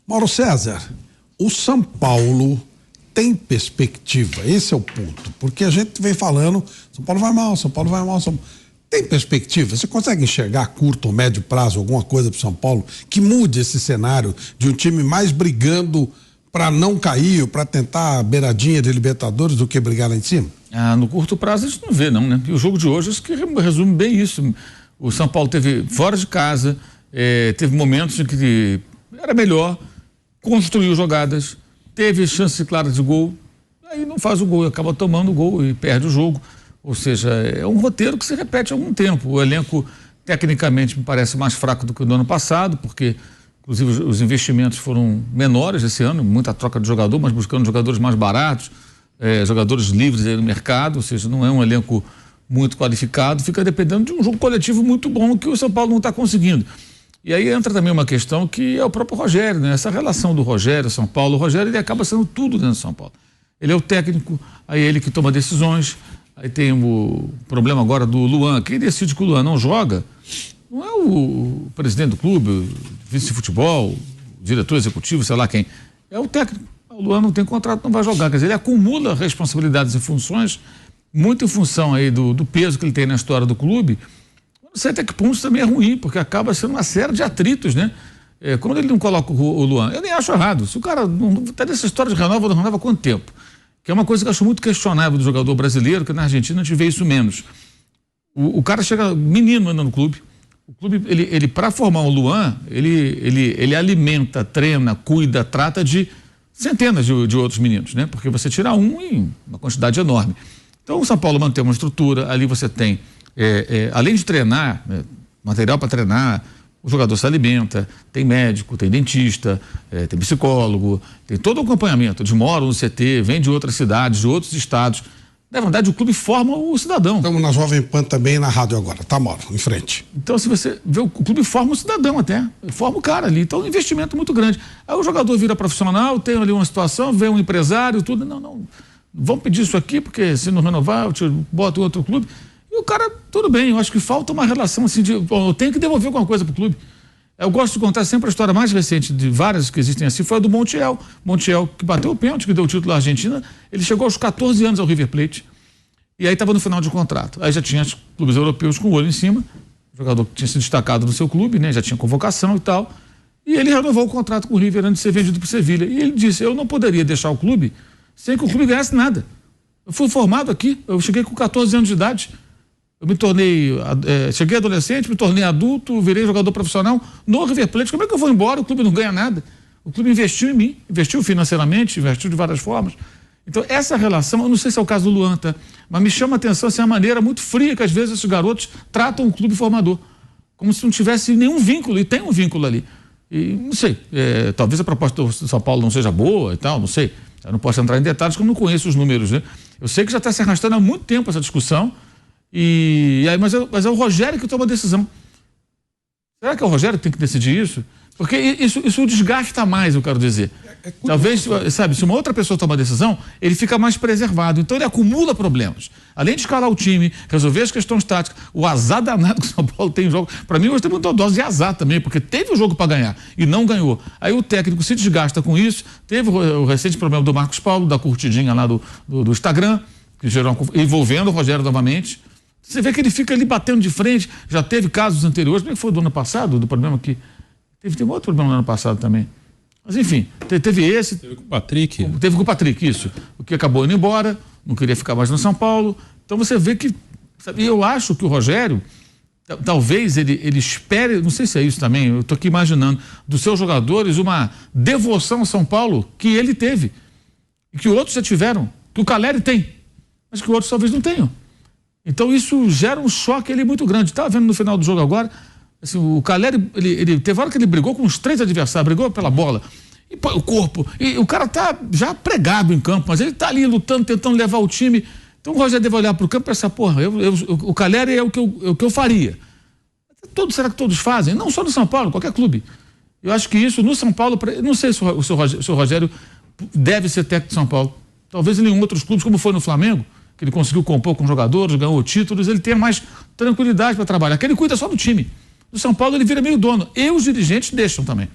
Mauro César, o São Paulo tem perspectiva? Esse é o ponto, porque a gente vem falando, São Paulo vai mal, São Paulo vai mal, tem perspectiva? Você consegue enxergar a curto ou médio prazo alguma coisa para o São Paulo que mude esse cenário de um time mais brigando para não cair ou para tentar a beiradinha de Libertadores do que brigar lá em cima? No curto prazo a gente não vê, não, né? E o jogo de hoje acho que resume bem isso. O São Paulo teve fora de casa, teve momentos em que era melhor, construiu jogadas, teve chance clara de gol, aí não faz o gol, acaba tomando o gol e perde o jogo. Ou seja, é um roteiro que se repete há algum tempo. O elenco, tecnicamente, me parece mais fraco do que o do ano passado, porque, inclusive, os investimentos foram menores esse ano, muita troca de jogador, mas buscando jogadores mais baratos, jogadores livres aí no mercado, ou seja, não é um elenco muito qualificado, fica dependendo de um jogo coletivo muito bom que o São Paulo não está conseguindo. E aí entra também uma questão que é o próprio Rogério, né? Essa relação do Rogério, São Paulo, o Rogério ele acaba sendo tudo dentro de São Paulo. Ele é o técnico, aí é ele que toma decisões, aí tem o problema agora do Luan. Quem decide que o Luan não joga não é o presidente do clube, o vice de futebol, o diretor executivo, sei lá quem, é o técnico. O Luan não tem contrato, não vai jogar, quer dizer, ele acumula responsabilidades e funções muito em função aí do peso que ele tem na história do clube. Não sei até que ponto isso também é ruim, porque acaba sendo uma série de atritos, né? Quando ele não coloca o Luan, eu nem acho errado. Se o cara não tá nessa história de renova há quanto tempo? Que é uma coisa que eu acho muito questionável do jogador brasileiro, que na Argentina a gente vê isso menos. O cara chega menino ainda no clube. O clube, ele para formar o Luan, ele alimenta, treina, cuida, trata de centenas de outros meninos, né? Porque você tira um em uma quantidade enorme. Então o São Paulo mantém uma estrutura, ali você tem, além de treinar, material para treinar, o jogador se alimenta, tem médico, tem dentista, tem psicólogo, tem todo o acompanhamento. Eles moram no CT, vêm de outras cidades, de outros estados. Na verdade, o clube forma o cidadão. Estamos na Jovem Pan também, na rádio agora. Tá, Mauro, em frente. Então, se você vê, o clube forma o cidadão até, forma o cara ali. Então, é um investimento muito grande. Aí o jogador vira profissional, tem ali uma situação, vem um empresário, tudo. Não, vamos pedir isso aqui, porque se não renovar, eu te boto em outro clube. E o cara, tudo bem, eu acho que falta uma relação assim de, eu tenho que devolver alguma coisa pro clube. Eu gosto de contar sempre a história mais recente de várias que existem assim, foi a do Montiel. Montiel, que bateu o pênalti, que deu o título à Argentina, ele chegou aos 14 anos ao River Plate. E aí estava no final de contrato. Aí já tinha os clubes europeus com o olho em cima, o jogador que tinha se destacado no seu clube, né? Já tinha convocação e tal. E ele renovou o contrato com o River antes de ser vendido para o Sevilha. E ele disse, eu não poderia deixar o clube sem que o clube ganhasse nada. Eu fui formado aqui, eu cheguei com 14 anos de idade. Eu me tornei, cheguei adolescente, me tornei adulto, virei jogador profissional no River Plate. Como é que eu vou embora? O clube não ganha nada. O clube investiu em mim, investiu financeiramente, investiu de várias formas. Então, essa relação, eu não sei se é o caso do Luan, tá? Mas me chama a atenção assim, a maneira muito fria que às vezes esses garotos tratam o clube formador. Como se não tivesse nenhum vínculo, e tem um vínculo ali. E não sei, talvez a proposta do São Paulo não seja boa e tal, não sei. Eu não posso entrar em detalhes porque eu não conheço os números, né? Eu sei que já está se arrastando há muito tempo essa discussão. Mas é o Rogério que toma a decisão. Será que é o Rogério que tem que decidir isso? Porque isso desgasta mais, eu quero dizer. Talvez, sabe, se uma outra pessoa toma a decisão, ele fica mais preservado. Então ele acumula problemas. Além de escalar o time, resolver as questões táticas, o azar danado que o São Paulo tem em jogo. Para mim, hoje tem muita dose de azar também, porque teve o jogo para ganhar e não ganhou. Aí o técnico se desgasta com isso. Teve o recente problema do Marcos Paulo, da curtidinha lá do Instagram, que gerou envolvendo o Rogério novamente. Você vê que ele fica ali batendo de frente. Já teve casos anteriores, como é que foi do ano passado, do problema que... Teve outro problema no ano passado também. Mas enfim, teve esse. Teve com o Patrick. Teve com o Patrick, isso. O que acabou indo embora, não queria ficar mais no São Paulo. Então você vê que... Sabe, eu acho que o Rogério, talvez ele espere, não sei se é isso também, eu estou aqui imaginando, dos seus jogadores uma devoção ao São Paulo que ele teve. E que outros já tiveram. Que o Caleri tem. Mas que outros talvez não tenham. Então isso gera um choque ali muito grande. Estava vendo no final do jogo agora, assim, o Caleri, ele teve hora que ele brigou com os 3 adversários, brigou pela bola, e o corpo, e o cara tá já pregado em campo, mas ele tá ali lutando, tentando levar o time. Então o Rogério deve olhar pro campo e pensar, porra, o Caleri é o que eu faria. Será que todos fazem? Não só no São Paulo, qualquer clube. Eu acho que isso no São Paulo, não sei se o seu Rogério deve ser técnico de São Paulo. Talvez ele em outros clubes, como foi no Flamengo, que ele conseguiu compor com jogadores, ganhou títulos, ele tenha mais tranquilidade para trabalhar, que ele cuida só do time. No São Paulo ele vira meio dono, e os dirigentes deixam também.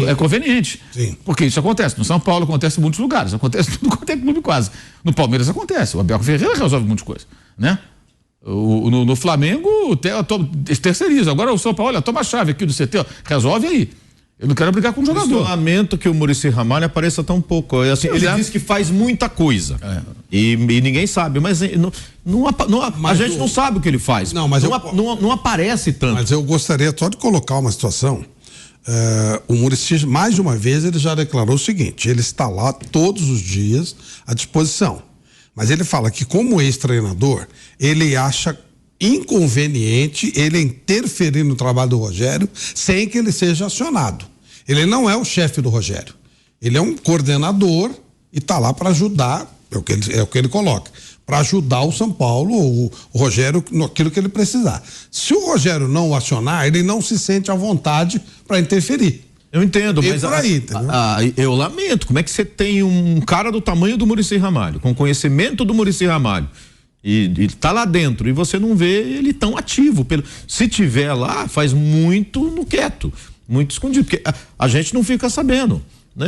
É conveniente. Sim. Porque isso acontece. No São Paulo acontece em muitos lugares. Acontece tudo quanto é clube quase. No Palmeiras acontece. O Abel Ferreira resolve muitas coisas, né? No Flamengo terceiriza. Agora o São Paulo, olha, toma a chave aqui do CT, ó, resolve aí. Eu não quero brigar com o jogador. Eu lamento que o Muricy Ramalho apareça tão pouco. Assim, ele diz que faz muita coisa. E ninguém sabe, mas a gente não sabe o que ele faz. Não aparece tanto. Mas eu gostaria só de colocar uma situação. O Muricy, mais de uma vez, ele já declarou o seguinte: ele está lá todos os dias à disposição. Mas ele fala que, como ex-treinador, ele acha inconveniente ele interferir no trabalho do Rogério sem que ele seja acionado. Ele não é o chefe do Rogério. Ele é um coordenador e está lá para ajudar, é o que ele coloca, para ajudar o São Paulo, o Rogério, naquilo que ele precisar. Se o Rogério não o acionar, ele não se sente à vontade para interferir. Eu entendo, mas por aí, eu lamento. Como é que você tem um cara do tamanho do Muricy Ramalho, com conhecimento do Muricy Ramalho, e tá lá dentro, e você não vê ele tão ativo? Se tiver lá, faz muito no quieto, muito escondido, porque a gente não fica sabendo, né?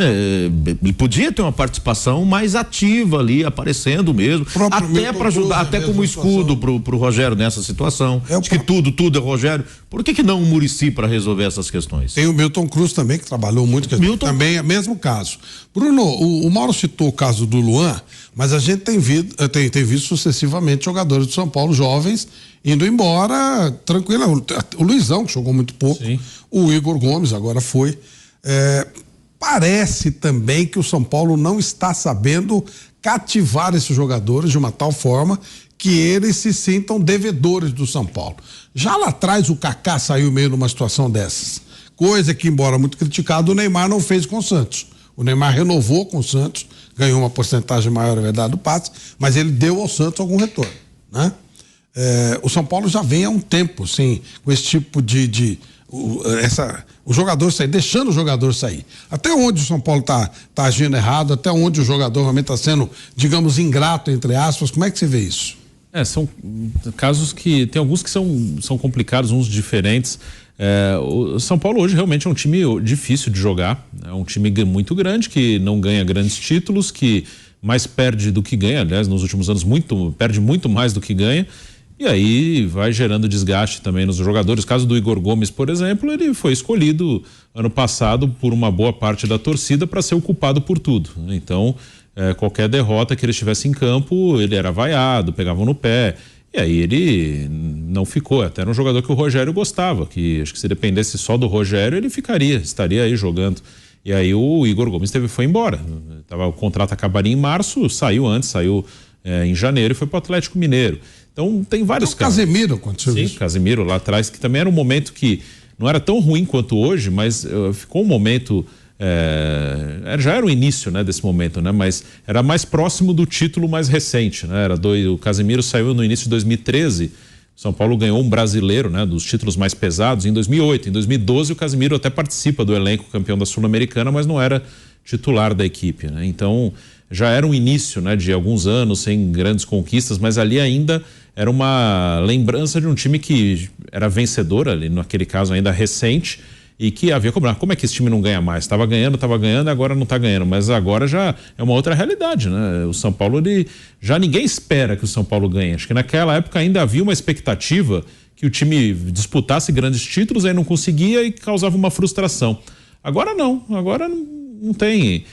Ele podia ter uma participação mais ativa ali, aparecendo mesmo, até para ajudar, até como escudo pro Rogério nessa situação. Acho que tudo é Rogério. Por que não o Muricy para resolver essas questões? Tem o Milton Cruz também, que trabalhou muito, também é o mesmo caso. Bruno, o Mauro citou o caso do Luan, mas a gente tem visto sucessivamente jogadores do São Paulo jovens indo embora tranquilo. O Luizão, que jogou muito pouco. Sim. O Igor Gomes agora foi. Parece também que o São Paulo não está sabendo cativar esses jogadores de uma tal forma que eles se sintam devedores do São Paulo. Já lá atrás o Kaká saiu meio numa situação dessas. Coisa que, embora muito criticado, o Neymar não fez com o Santos. O Neymar renovou com o Santos, ganhou uma porcentagem maior, é verdade, do passe, mas ele deu ao Santos algum retorno, né? O São Paulo já vem há um tempo, assim, com esse tipo o jogador sair, deixando o jogador sair. Até onde o São Paulo tá agindo errado, até onde o jogador realmente está sendo, digamos, ingrato, entre aspas, como é que você vê isso? São casos que, tem alguns que são complicados, uns diferentes. O São Paulo hoje realmente é um time difícil de jogar, é um time muito grande, que não ganha grandes títulos, que mais perde do que ganha, aliás, nos últimos anos perde muito mais do que ganha. E aí vai gerando desgaste também nos jogadores. O caso do Igor Gomes, por exemplo, ele foi escolhido ano passado por uma boa parte da torcida para ser o culpado por tudo. Então, qualquer derrota que ele estivesse em campo, ele era vaiado, pegavam no pé. E aí ele não ficou. Até era um jogador que o Rogério gostava, que acho que se dependesse só do Rogério, ele estaria aí jogando. E aí o Igor Gomes foi embora. O contrato acabaria em março, saiu em janeiro e foi para o Atlético Mineiro. Então tem vários casos. Casemiro aconteceu isso. Sim, Casemiro lá atrás, que também era um momento que não era tão ruim quanto hoje, mas ficou um momento, já era o início, né, desse momento, né, mas era mais próximo do título mais recente, né, o Casemiro saiu no início de 2013, São Paulo ganhou um brasileiro, né, dos títulos mais pesados em 2008, em 2012 o Casemiro até participa do elenco campeão da Sul-Americana, mas não era titular da equipe, né, então já era um início, né, de alguns anos sem grandes conquistas, mas ali ainda era uma lembrança de um time que era vencedor ali, naquele caso ainda recente, e que havia cobrado. Como é que esse time não ganha mais? Estava ganhando, agora não está ganhando, mas agora já é uma outra realidade, né? O São Paulo, já ninguém espera que o São Paulo ganhe. Acho que naquela época ainda havia uma expectativa que o time disputasse grandes títulos, aí não conseguia e causava uma frustração. Agora não tem,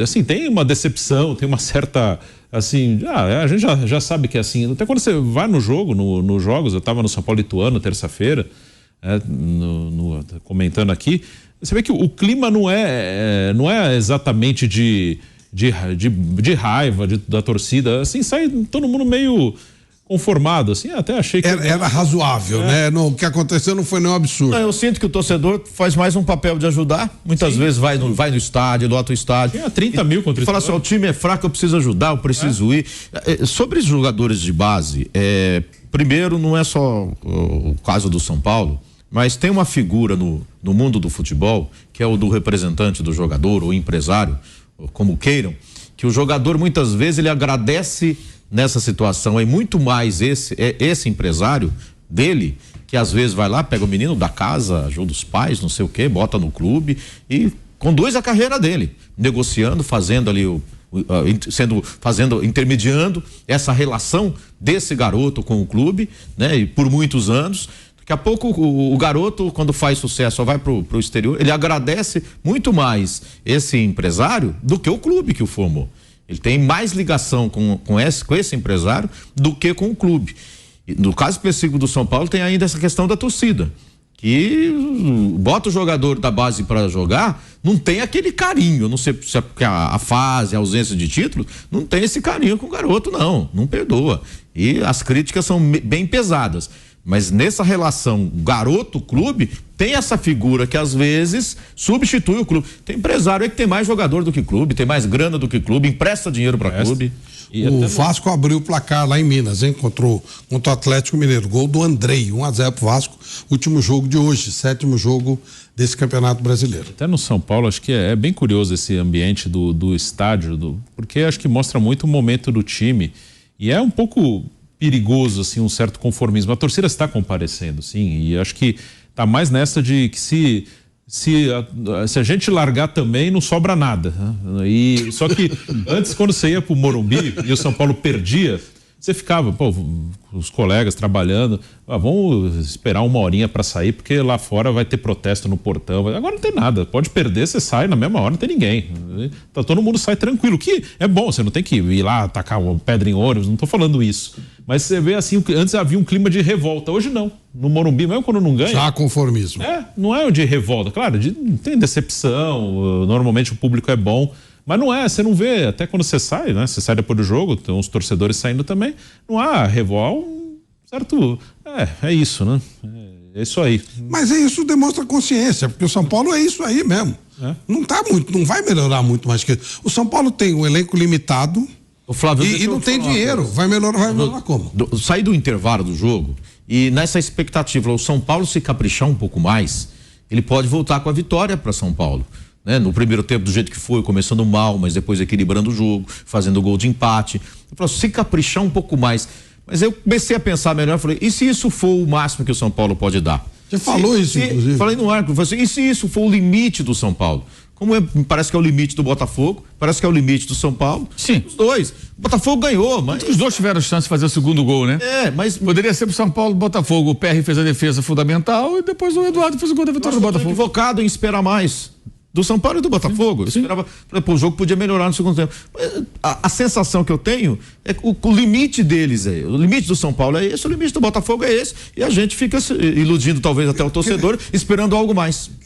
assim, tem uma decepção, tem uma certa, assim, a gente já sabe que é assim, até quando você vai no jogo, nos jogos, eu estava no São Paulo Ituano terça-feira, comentando aqui, você vê que o clima não é exatamente de raiva da torcida, assim, sai todo mundo meio conformado, assim, até achei que... Era razoável, né? O que aconteceu não foi nenhum absurdo. Eu sinto que o torcedor faz mais um papel de ajudar, muitas vezes vai no estádio, lota o estádio. Tinha 30 mil contra o fala assim, o time é fraco, eu preciso ajudar, eu preciso ir. Sobre os jogadores de base, primeiro, não é só o caso do São Paulo, mas tem uma figura no mundo do futebol, que é o do representante do jogador, ou empresário, como queiram, que o jogador muitas vezes ele agradece nessa situação, é muito mais esse empresário dele que às vezes vai lá, pega o menino da casa, ajuda os pais, não sei o quê, bota no clube e conduz a carreira dele, negociando, fazendo ali intermediando essa relação desse garoto com o clube, né? E por muitos anos. Daqui a pouco o garoto, quando faz sucesso, vai pro exterior, ele agradece muito mais esse empresário do que o clube que o formou. Ele tem mais ligação com esse empresário do que com o clube. E no caso específico do São Paulo, tem ainda essa questão da torcida, que bota o jogador da base para jogar, não tem aquele carinho. Eu não sei se é porque a fase, a ausência de título, não tem esse carinho com o garoto, não perdoa. E as críticas são bem pesadas. Mas nessa relação garoto-clube, tem essa figura que às vezes substitui o clube. Tem empresário aí que tem mais jogador do que clube, tem mais grana do que clube, empresta dinheiro para clube. O Vasco abriu o placar lá em Minas, hein? Contra o Atlético Mineiro. Gol do Andrei, 1-0 pro Vasco. Último jogo de hoje, 7º jogo desse Campeonato Brasileiro. Até no São Paulo, acho que é bem curioso esse ambiente do estádio, porque acho que mostra muito o momento do time. E é um pouco perigoso, assim, um certo conformismo. A torcida está comparecendo, sim, e acho que está mais nessa de que se a gente largar também, não sobra nada, né? E só que antes, quando você ia pro Morumbi e o São Paulo perdia, você ficava, os colegas trabalhando, vamos esperar uma horinha para sair, porque lá fora vai ter protesto no portão. Agora não tem nada, pode perder, você sai na mesma hora, não tem ninguém. Então, todo mundo sai tranquilo, que é bom, você não tem que ir lá tacar uma pedra em ônibus, não tô falando isso. Mas você vê assim, antes havia um clima de revolta, hoje não. No Morumbi, mesmo quando não ganha. Já conformismo. Não é o de revolta, claro, tem decepção, normalmente o público é bom. Mas não é, você não vê, até quando você sai, né? Você sai depois do jogo, tem uns torcedores saindo também, não há revolta, certo? É isso, né? É isso aí. Mas isso demonstra consciência, porque o São Paulo é isso aí mesmo. Não tá muito, não vai melhorar muito mais que isso. O São Paulo tem um elenco limitado. O Flávio, e não tem dinheiro. Vai melhorar como? Sair do intervalo do jogo e nessa expectativa, o São Paulo se caprichar um pouco mais, ele pode voltar com a vitória para São Paulo. Né? No primeiro tempo, do jeito que foi, começando mal, mas depois equilibrando o jogo, fazendo gol de empate. Eu falo, se caprichar um pouco mais. Mas eu comecei a pensar melhor, falei, e se isso for o máximo que o São Paulo pode dar? Você falou isso, inclusive. Falei no ar, e se isso for o limite do São Paulo? Como parece que é o limite do Botafogo, parece que é o limite do São Paulo. Sim. Os dois. O Botafogo ganhou, mas... Os dois tiveram chance de fazer o segundo gol, né? Mas... Poderia ser pro São Paulo, Botafogo. O PR fez a defesa fundamental e depois o Eduardo fez o gol da vitória do Botafogo. Equivocado em esperar mais. Do São Paulo e do Botafogo. Eu esperava, o jogo podia melhorar no segundo tempo. A sensação que eu tenho é que o limite deles o limite do São Paulo é esse, o limite do Botafogo é esse, e a gente fica se iludindo talvez até o torcedor, esperando algo mais.